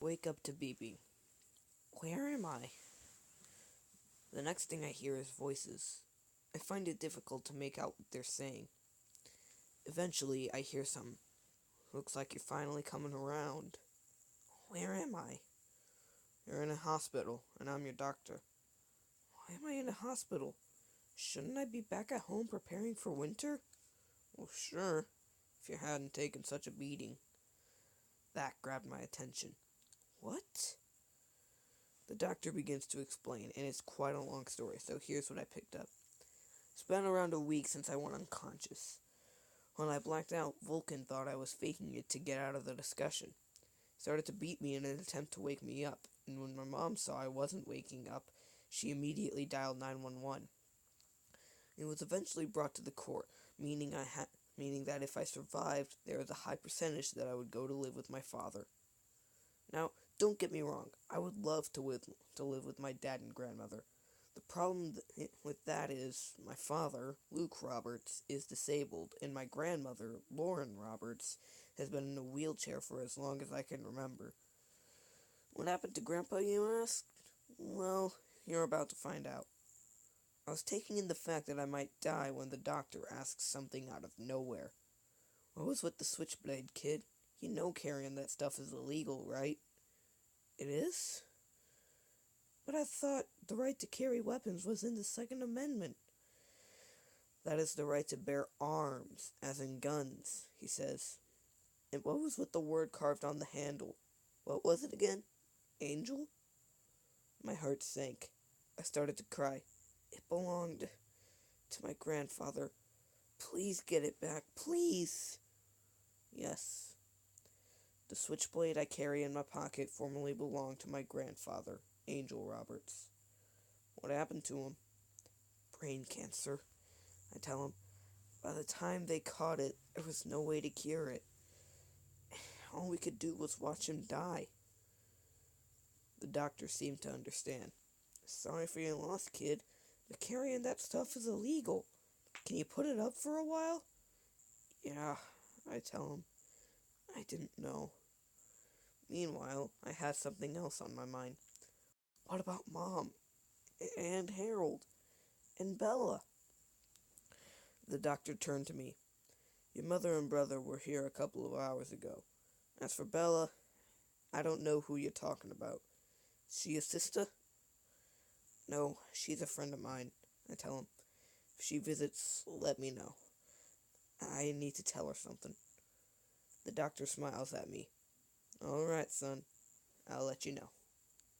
wake up to beeping. Where am I? The next thing I hear is voices. I find it difficult to make out what they're saying. Eventually, I hear some. Looks like you're finally coming around. Where am I? You're in a hospital, and I'm your doctor. Why am I in a hospital? Shouldn't I be back at home preparing for winter? Well, sure, if you hadn't taken such a beating. That grabbed my attention. What? The doctor begins to explain, and it's quite a long story, so here's what I picked up. It's been around a week since I went unconscious. When I blacked out, Vulcan thought I was faking it to get out of the discussion. He started to beat me in an attempt to wake me up, and when my mom saw I wasn't waking up, she immediately dialed 911. It was eventually brought to the court, meaning that if I survived, there was a high percentage that I would go to live with my father. Now, don't get me wrong, I would love to live with my dad and grandmother. The problem with that is my father, Luke Roberts, is disabled, and my grandmother, Lauren Roberts, has been in a wheelchair for as long as I can remember. What happened to Grandpa, you asked? Well, you're about to find out. I was taking in the fact that I might die when the doctor asked something out of nowhere. What was with the switchblade, kid? You know carrying that stuff is illegal, right? It is? But I thought the right to carry weapons was in the Second Amendment. That is the right to bear arms, as in guns, he says. And what was with the word carved on the handle? What was it again? Angel? My heart sank. I started to cry. It belonged to my grandfather. Please get it back, please. Yes. The switchblade I carry in my pocket formerly belonged to my grandfather, Angel Roberts. What happened to him? Brain cancer, I tell him. By the time they caught it, there was no way to cure it. All we could do was watch him die. The doctor seemed to understand. Sorry for your loss, kid, but carrying that stuff is illegal. Can you put it up for a while? Yeah, I tell him. I didn't know. Meanwhile, I had something else on my mind. What about Mom? And Harold? And Bella? The doctor turned to me. Your mother and brother were here a couple of hours ago. As for Bella, I don't know who you're talking about. Is she a sister? No, she's a friend of mine, I tell him. If she visits, let me know. I need to tell her something. The doctor smiles at me. All right, son. I'll let you know.